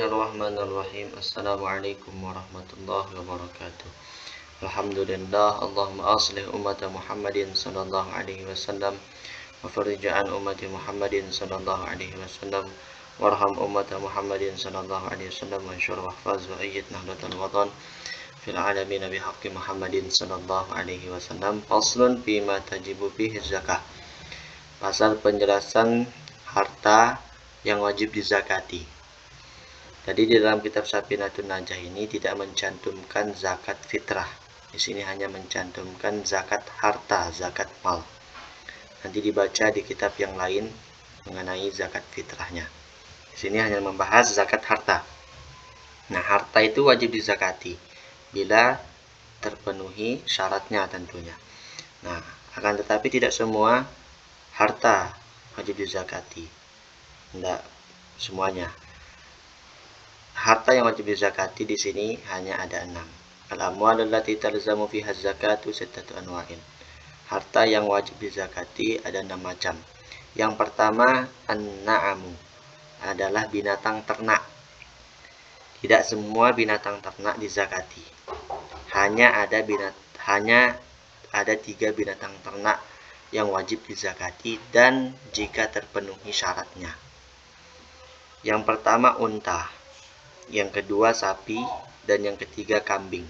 Bismillahirrahmanirrahim. Assalamualaikum warahmatullahi wabarakatuh. Alhamdulillah, Allahumma aslih umat Muhammadin sallallahu alaihi wasallam wa farij an ummati Muhammadin sallallahu alaihi wasallam warham umat Muhammadin sallallahu alaihi wasallam wa ansyur wahfaz wa ayyid nahdlatal watan fil alamin bihaqqi Muhammadin sallallahu alaihi wasallam. Faslun bima tajibu fihi zakah. Pasal penjelasan harta yang wajib dizakati. Tadi di dalam kitab Safinatun Najah ini tidak mencantumkan zakat fitrah. Di sini hanya mencantumkan zakat harta, zakat mal. Nanti dibaca di kitab yang lain mengenai zakat fitrahnya. Di sini hanya membahas zakat harta. Nah, harta itu wajib dizakati bila terpenuhi syaratnya tentunya. Nah, akan tetapi tidak semua harta wajib dizakati. Tidak semuanya. Harta yang wajib dizakati di sini hanya ada 6. Al-amwal allati talzamu fiha zakatu sittatu anwa'in. Harta yang wajib dizakati ada 6 macam. Yang pertama, an-na'amu, adalah binatang ternak. Tidak semua binatang ternak dizakati. Hanya ada 3 binatang ternak yang wajib dizakati dan jika terpenuhi syaratnya. Yang pertama unta, yang kedua sapi, dan yang ketiga kambing.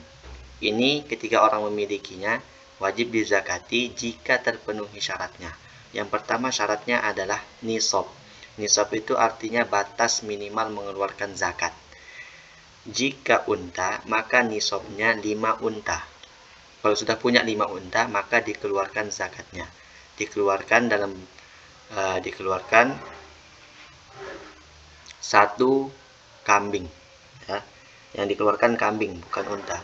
Ini ketika orang memilikinya wajib dizakati jika terpenuhi syaratnya. Yang pertama syaratnya adalah nisab. Nisab itu artinya batas minimal mengeluarkan zakat. Jika unta, maka nisabnya 5 unta. Kalau sudah punya 5 unta, maka dikeluarkan zakatnya. Dikeluarkan 1 kambing. Ya, yang dikeluarkan kambing bukan unta.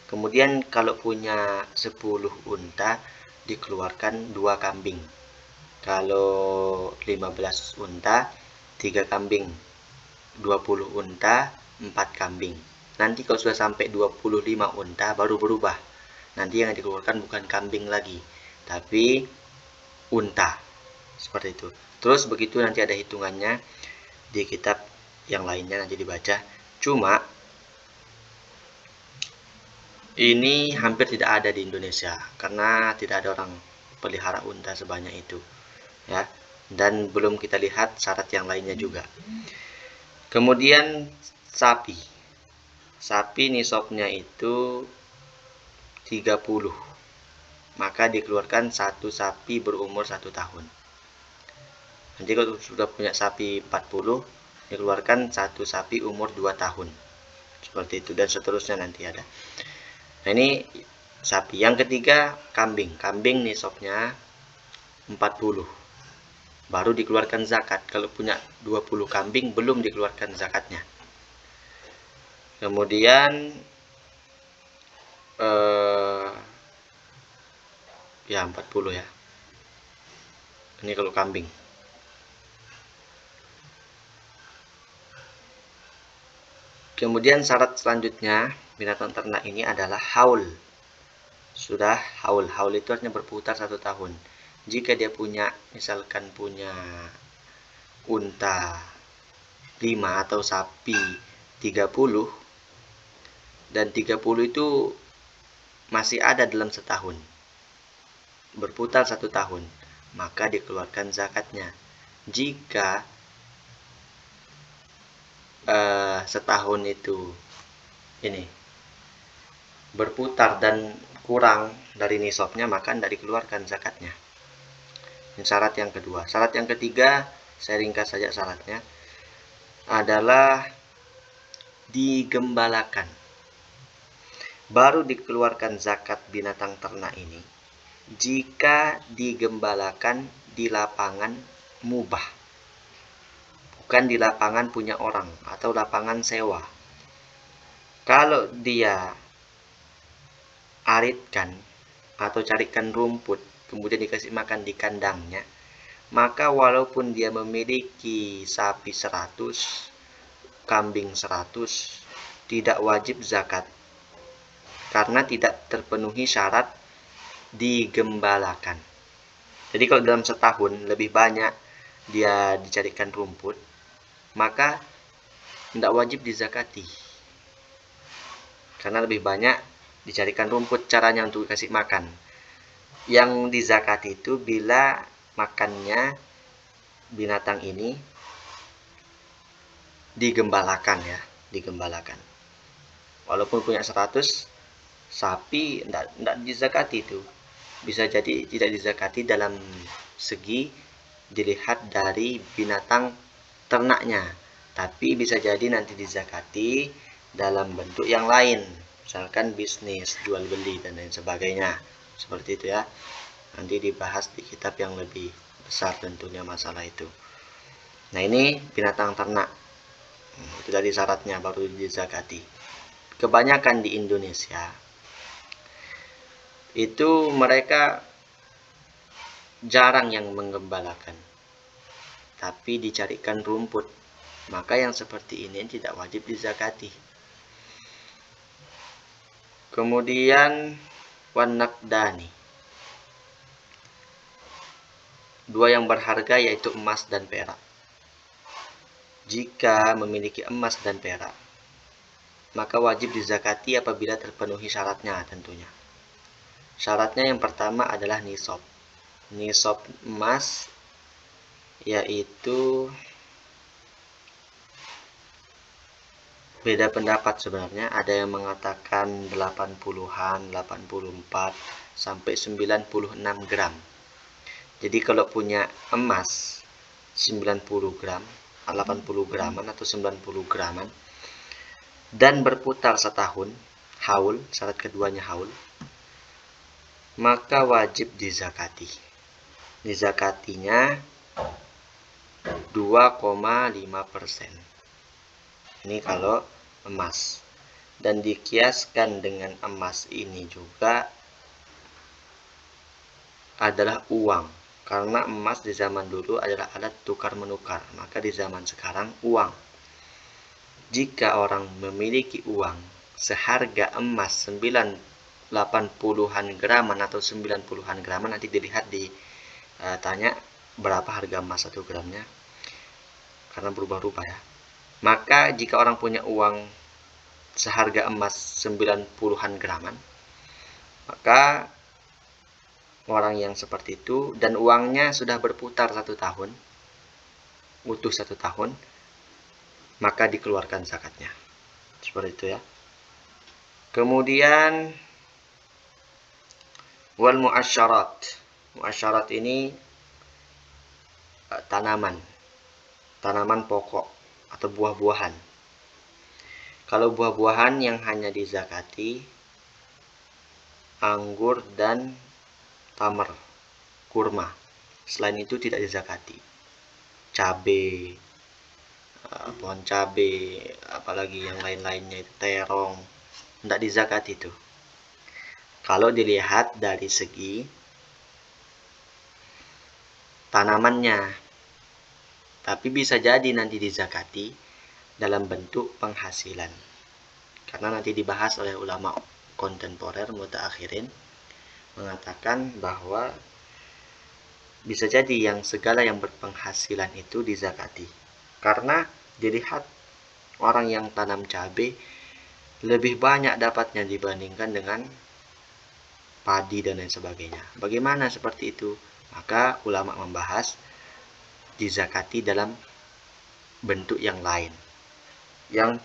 Kemudian kalau punya 10 unta dikeluarkan 2 kambing. Kalau 15 unta 3 kambing. 20 unta 4 kambing. Nanti kalau sudah sampai 25 unta baru berubah. Nanti yang dikeluarkan bukan kambing lagi, tapi unta. Seperti itu. Terus begitu nanti ada hitungannya di kitab yang lainnya nanti dibaca. Cuma ini hampir tidak ada di Indonesia karena tidak ada orang pelihara unta sebanyak itu, ya. Dan belum kita lihat syarat yang lainnya juga. Kemudian sapi. Sapi nisabnya itu 30. Maka dikeluarkan 1 sapi berumur 1 tahun. Nanti kalau sudah punya sapi 40, dikeluarkan 1 sapi umur 2 tahun. Seperti itu dan seterusnya nanti ada. Nah, ini sapi. Yang ketiga kambing. Kambing nisabnya 40. Baru dikeluarkan zakat. Kalau punya 20 kambing belum dikeluarkan zakatnya. Kemudian ya 40 ya. Ini kalau kambing. Kemudian syarat selanjutnya binatang ternak ini adalah haul. Sudah haul. Haul itu artinya berputar 1 tahun. Jika dia misalkan punya unta 5 atau sapi 30, dan 30 itu masih ada dalam setahun, berputar 1 tahun, maka dikeluarkan zakatnya. Jika setahun itu ini berputar dan kurang dari nisabnya, maka tidak dikeluarkan zakatnya. Ini syarat yang kedua. Syarat yang ketiga, saya ringkas saja syaratnya, adalah digembalakan. Baru dikeluarkan zakat binatang ternak ini jika digembalakan di lapangan mubah, bukan di lapangan punya orang atau lapangan sewa. Kalau dia aritkan atau carikan rumput kemudian dikasih makan di kandangnya, maka walaupun dia memiliki sapi 100, kambing 100, tidak wajib zakat karena tidak terpenuhi syarat digembalakan. Jadi kalau dalam setahun lebih banyak dia dicarikan rumput, maka tidak wajib dizakati. Karena lebih banyak dicarikan rumput caranya untuk kasih makan. Yang dizakati itu bila makannya binatang ini digembalakan ya, digembalakan. Walaupun punya 100 sapi, tidak dizakati itu. Bisa jadi tidak dizakati dalam segi dilihat dari binatang ternaknya, tapi bisa jadi nanti dizakati dalam bentuk yang lain, misalkan bisnis, jual beli dan lain sebagainya, seperti itu ya. Nanti dibahas di kitab yang lebih besar tentunya masalah itu. Nah, ini binatang ternak, itu tadi syaratnya baru dizakati. Kebanyakan di Indonesia itu mereka jarang yang menggembalakan, tapi dicarikan rumput. Maka yang seperti ini tidak wajib dizakati. Kemudian wanakdani, dua yang berharga yaitu emas dan perak. Jika memiliki emas dan perak, maka wajib dizakati apabila terpenuhi syaratnya tentunya. Syaratnya yang pertama adalah nisab. Nisab emas yaitu beda pendapat sebenarnya. Ada yang mengatakan 80-an, 84 sampai 96 gram. Jadi kalau punya emas 90 gram, 80 graman atau 90 graman dan berputar setahun, haul, syarat keduanya haul, maka wajib dizakati. Dizakatinya 2,5%. Ini kalau emas. Dan dikiaskan dengan emas ini juga adalah uang. Karena emas di zaman dulu adalah alat tukar menukar, maka di zaman sekarang uang. Jika orang memiliki uang seharga emas 80-an graman atau 90-an graman, nanti dilihat tanya berapa harga emas 1 gramnya, karena berubah-ubah ya. Maka jika orang punya uang seharga emas 90-an graman, maka orang yang seperti itu dan uangnya sudah berputar 1 tahun, utuh 1 tahun, maka dikeluarkan zakatnya. Seperti itu ya. Kemudian wal muasyarat. Muasyarat ini tanaman pokok atau buah-buahan. Kalau buah-buahan yang hanya dizakati anggur dan tamar, kurma. Selain itu tidak dizakati. Cabai, pohon cabai, apalagi yang lain-lainnya itu terong, tidak dizakati itu. Kalau dilihat dari segi tanamannya, tapi bisa jadi nanti dizakati dalam bentuk penghasilan. Karena nanti dibahas oleh ulama kontemporer mutaakhirin mengatakan bahwa bisa jadi yang segala yang berpenghasilan itu dizakati. Karena dilihat orang yang tanam cabai lebih banyak dapatnya dibandingkan dengan padi dan lain sebagainya. Bagaimana seperti itu? Maka ulama membahas dizakati dalam bentuk yang lain, yang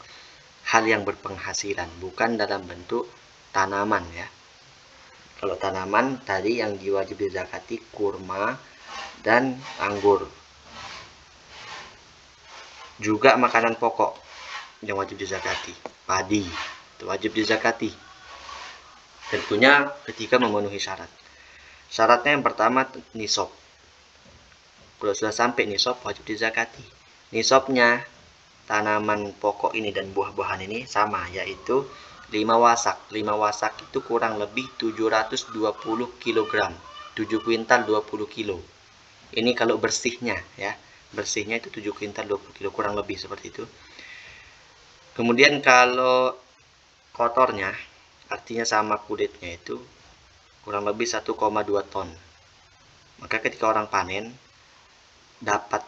hal yang berpenghasilan, bukan dalam bentuk tanaman ya. Kalau tanaman tadi yang diwajib dizakati kurma dan anggur. Juga makanan pokok yang wajib dizakati, padi itu wajib dizakati. Tentunya ketika memenuhi syarat. Syaratnya yang pertama nisab. Kalau sudah sampai nisab wajib dizakati. Nisabnya tanaman pokok ini dan buah-buahan ini sama, yaitu 5 wasak. 5 wasak itu kurang lebih 720 kg. 7 kuintal 20 kilo. Ini kalau bersihnya ya. Bersihnya itu 7 kuintal 20 kilo, kurang lebih seperti itu. Kemudian kalau kotornya, artinya sama kulitnya itu kurang lebih 1,2 ton. Maka ketika orang panen dapat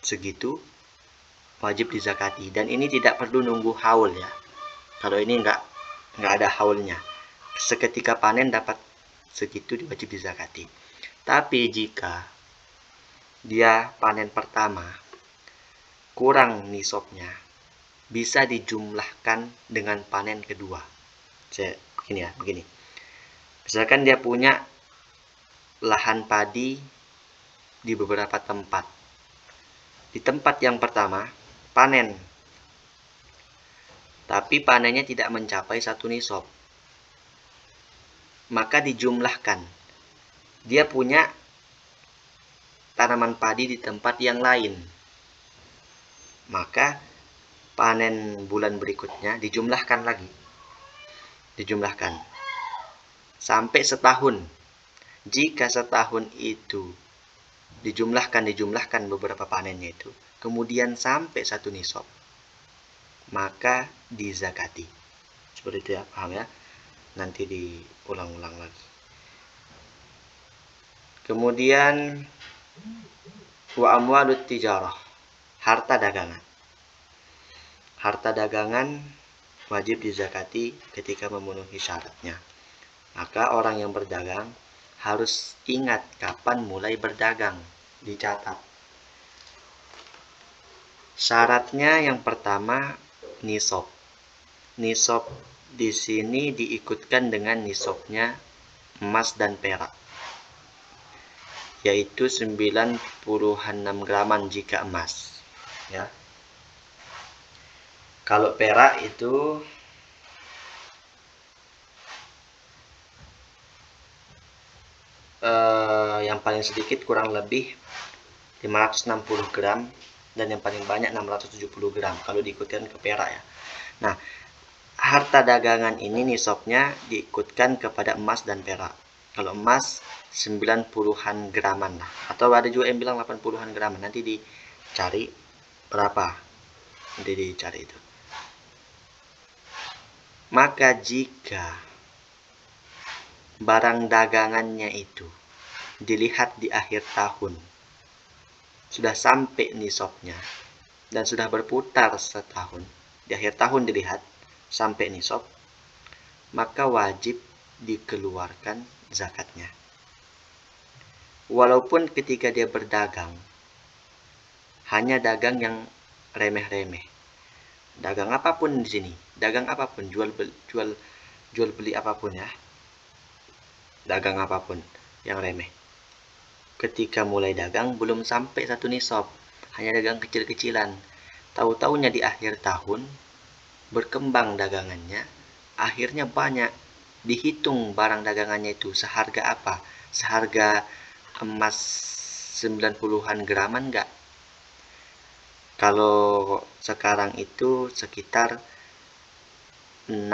segitu, wajib dizakati. Dan ini tidak perlu nunggu haul ya. Kalau ini nggak ada haulnya. Seketika panen dapat segitu wajib dizakati. Tapi jika dia panen pertama kurang nisabnya, bisa dijumlahkan dengan panen kedua. Begini. Misalkan dia punya lahan padi di beberapa tempat. Di tempat yang pertama panen, tapi panennya tidak mencapai 1 nisab, maka dijumlahkan. Dia punya tanaman padi di tempat yang lain, maka panen bulan berikutnya dijumlahkan lagi. Dijumlahkan sampai setahun. Jika setahun itu dijumlahkan beberapa panennya itu, kemudian sampai 1 nisab, maka dizakati. Seperti itu ya, paham ya? Nanti diulang-ulang lagi. Kemudian wa amwalut tijarah, harta dagangan. Harta dagangan wajib dizakati ketika memenuhi syaratnya. Maka orang yang berdagang harus ingat kapan mulai berdagang, dicatat. Syaratnya yang pertama nisab. Nisab di sini diikutkan dengan nisabnya emas dan perak, yaitu 96 graman jika emas ya. Kalau perak itu yang paling sedikit kurang lebih 560 gram dan yang paling banyak 670 gram kalau diikutkan ke perak ya. Nah, harta dagangan ini nisabnya diikutkan kepada emas dan perak. Kalau emas 90-an graman lah, atau ada juga yang bilang 80-an graman. Nanti dicari berapa, nanti dicari itu. Maka jika barang dagangannya itu dilihat di akhir tahun sudah sampai nisabnya dan sudah berputar setahun, di akhir tahun dilihat sampai nisab, maka wajib dikeluarkan zakatnya. Walaupun ketika dia berdagang hanya dagang yang remeh-remeh, dagang apapun di sini, dagang apapun, jual beli apapun ya, dagang apapun yang remeh. Ketika mulai dagang belum sampai 1 nisab, hanya dagang kecil-kecilan. Tahu-taunya di akhir tahun berkembang dagangannya, akhirnya banyak. Dihitung barang dagangannya itu seharga apa? Seharga emas 90-an graman enggak? Kalau sekarang itu sekitar 6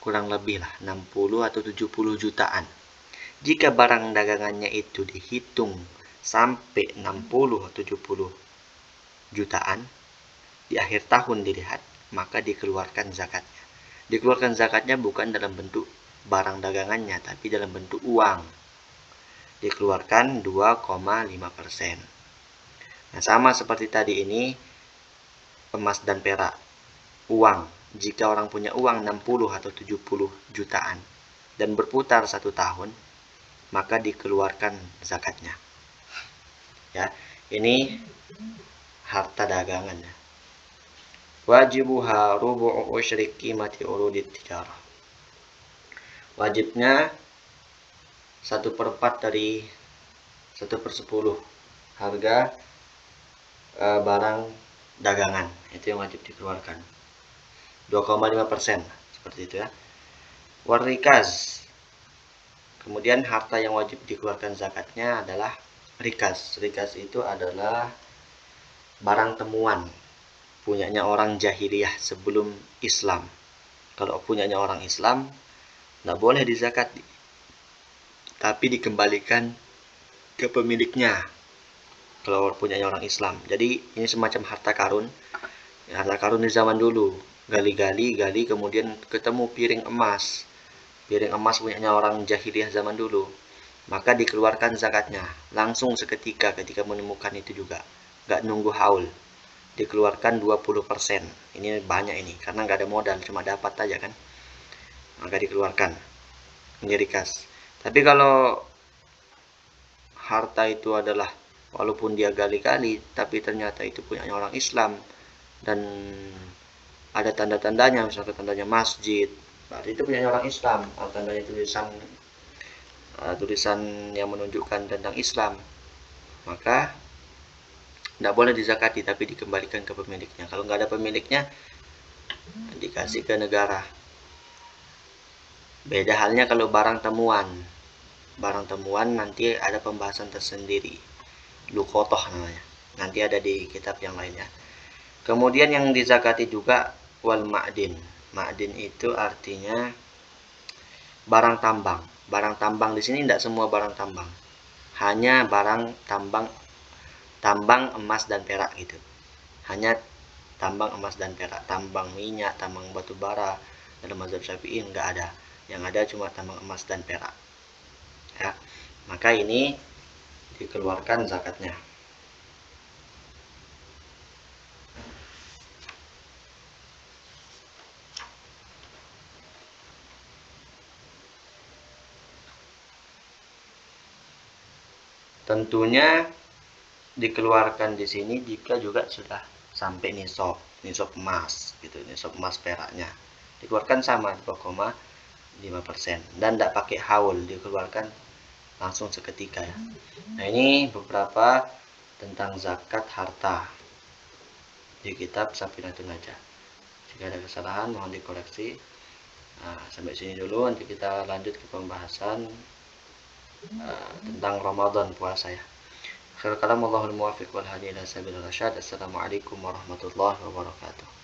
kurang lebih lah 60 atau 70 jutaan. Jika barang dagangannya itu dihitung sampai 60 atau 70 jutaan, di akhir tahun dilihat, maka dikeluarkan zakatnya. Dikeluarkan zakatnya bukan dalam bentuk barang dagangannya, tapi dalam bentuk uang. Dikeluarkan 2,5%. Nah, sama seperti tadi ini, emas dan perak, uang. Jika orang punya uang 60 atau 70 jutaan dan berputar 1 tahun, maka dikeluarkan zakatnya. Ya, ini harta dagangan. Wajibuha rubu'u usyri qimati urudit tijarah. Wajibnya 1/4 dari 1/10 harga barang dagangan, itu yang wajib dikeluarkan. 2,5% seperti itu ya. Warikaz. Kemudian harta yang wajib dikeluarkan zakatnya adalah rikas. Rikas itu adalah barang temuan punyanya orang jahiliyah sebelum Islam. Kalau punyanya orang Islam, nggak boleh dizakat, tapi dikembalikan ke pemiliknya kalau punyanya orang Islam. Jadi ini semacam harta karun. Harta karun di zaman dulu, gali kemudian ketemu piring emas. Piring emas punyanya orang jahiliyah zaman dulu, maka dikeluarkan zakatnya langsung seketika ketika menemukan itu juga, nggak nunggu haul. dikeluarkan 20%. Ini banyak ini, karena nggak ada modal, cuma dapat aja kan, maka dikeluarkan menjadi kas. Tapi kalau harta itu adalah walaupun dia gali-gali, tapi ternyata itu punya orang Islam dan ada tanda-tandanya, misalnya tandanya masjid, berarti itu punya orang Islam. Kalau tandanya tulisan yang menunjukkan tentang Islam, maka tidak boleh dizakati, tapi dikembalikan ke pemiliknya. Kalau nggak ada pemiliknya, dikasih ke negara. Beda halnya kalau barang temuan. Barang temuan nanti ada pembahasan tersendiri, lukotoh namanya, nanti ada di kitab yang lainnya. Kemudian yang dizakati juga wal ma'din. Ma'din itu artinya barang tambang. Barang tambang di sini tidak semua barang tambang, hanya barang tambang emas dan perak gitu. Hanya tambang emas dan perak. Tambang minyak, tambang batu bara dalam mazhab Syafi'i nggak ada. Yang ada cuma tambang emas dan perak. Ya, maka ini dikeluarkan zakatnya. Tentunya dikeluarkan di sini jika juga sudah sampai nisab emas gitu, nisab emas peraknya. Dikeluarkan sama 2,5% dan tidak pakai haul, dikeluarkan langsung seketika ya. Nah, ini beberapa tentang zakat harta di kitab Safinatun Najah. Jika ada kesalahan mohon dikoreksi. Nah, sampai sini dulu, nanti kita lanjut ke pembahasan tentang Ramadan, puasa ya. Khairul kalam, Allahul muwaffiq wal hadi ila sabilir rasyad. Assalamualaikum warahmatullahi wabarakatuh.